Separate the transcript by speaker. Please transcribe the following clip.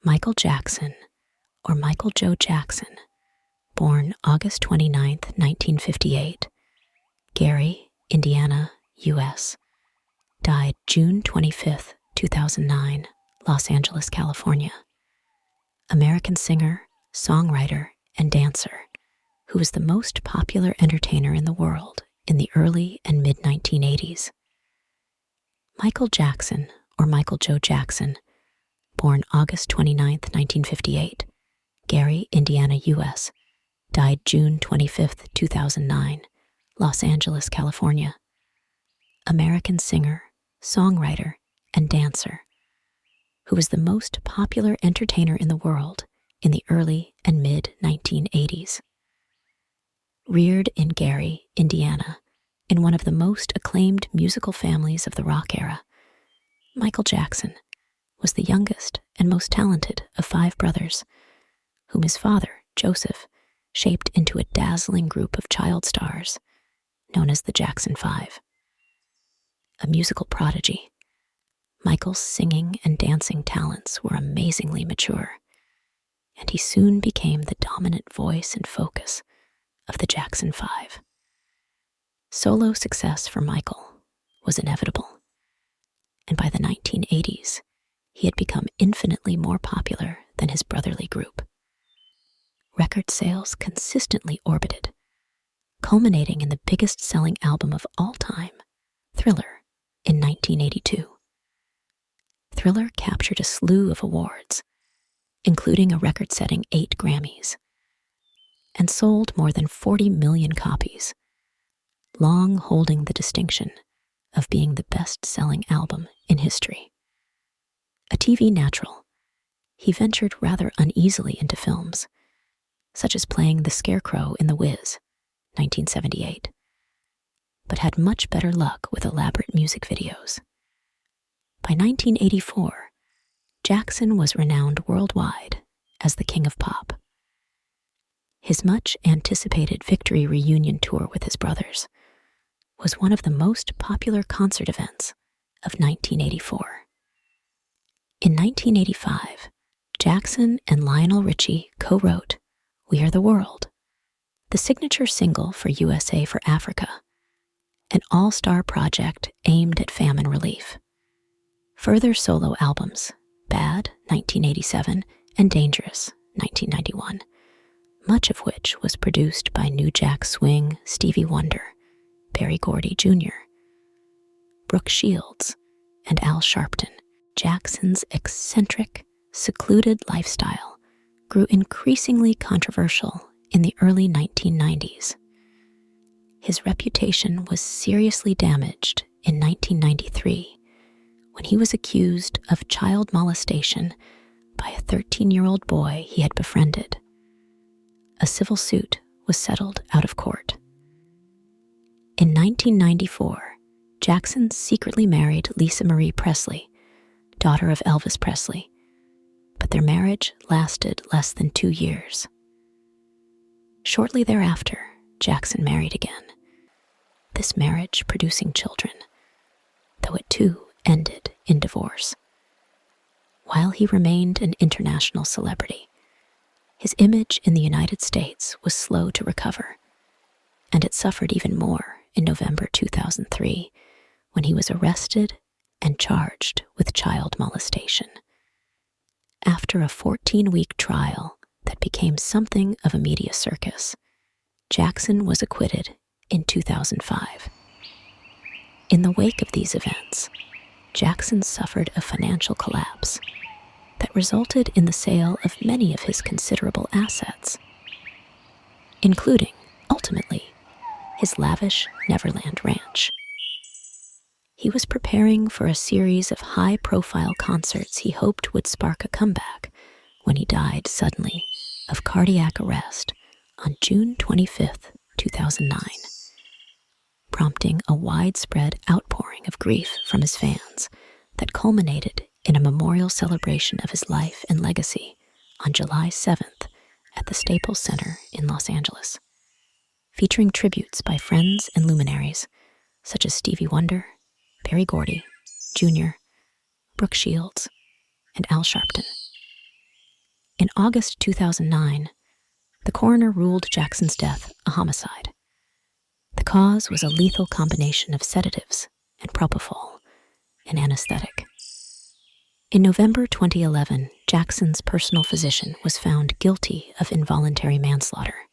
Speaker 1: Michael Jackson, or Michael Joe Jackson, born August 29th, 1958, Gary, Indiana, U.S., died June 25th, 2009, Los Angeles, California. American singer, songwriter, and dancer, who was the most popular entertainer in the world in the early and mid-1980s. Michael Jackson, or Michael Joe Jackson, born August 29th, 1958, Gary, Indiana, U.S., died June 25th, 2009, Los Angeles, California. American singer, songwriter, and dancer, who was the most popular entertainer in the world in the early and mid-1980s. Reared in Gary, Indiana, in one of the most acclaimed musical families of the rock era, Michael Jackson was the youngest and most talented of 5 brothers, whom his father, Joseph, shaped into a dazzling group of child stars known as the Jackson 5. A musical prodigy, Michael's singing and dancing talents were amazingly mature, and he soon became the dominant voice and focus of the Jackson 5. Solo success for Michael was inevitable, and by the 1980s, he had become infinitely more popular than his brotherly group. Record sales consistently orbited, culminating in the biggest-selling album of all time, Thriller, in 1982. Thriller captured a slew of awards, including a record-setting 8 Grammys, and sold more than 40 million copies, long holding the distinction of being the best-selling album in history. A TV natural, he ventured rather uneasily into films, such as playing the Scarecrow in The Wiz, 1978, but had much better luck with elaborate music videos. By 1984, Jackson was renowned worldwide as the King of Pop. His much-anticipated Victory reunion tour with his brothers was one of the most popular concert events of 1984. In 1985, Jackson and Lionel Richie co-wrote We Are the World, the signature single for USA for Africa, an all-star project aimed at famine relief. Further solo albums, Bad, 1987, and Dangerous, 1991, much of which was produced by New Jack Swing, Stevie Wonder, Berry Gordy Jr., Brooke Shields, and Al Sharpton. Jackson's eccentric, secluded lifestyle grew increasingly controversial in the early 1990s. His reputation was seriously damaged in 1993 when he was accused of child molestation by a 13-year-old boy he had befriended. A civil suit was settled out of court. In 1994, Jackson secretly married Lisa Marie Presley, daughter of Elvis Presley, but their marriage lasted less than 2 years. Shortly thereafter, Jackson married again, this marriage producing children, though it too ended in divorce. While he remained an international celebrity, his image in the United States was slow to recover, and it suffered even more in November 2003 when he was arrested and charged with child molestation. After a 14-week trial that became something of a media circus, Jackson was acquitted in 2005. In the wake of these events, Jackson suffered a financial collapse that resulted in the sale of many of his considerable assets, including, ultimately, his lavish Neverland Ranch. He was preparing for a series of high-profile concerts he hoped would spark a comeback when he died suddenly of cardiac arrest on June 25th, 2009, prompting a widespread outpouring of grief from his fans that culminated in a memorial celebration of his life and legacy on July 7th at the Staples Center in Los Angeles, featuring tributes by friends and luminaries such as Stevie Wonder, Berry Gordy Jr., Brooke Shields, and Al Sharpton. In August 2009, the coroner ruled Jackson's death a homicide. The cause was a lethal combination of sedatives and propofol, an anesthetic. In November 2011, Jackson's personal physician was found guilty of involuntary manslaughter.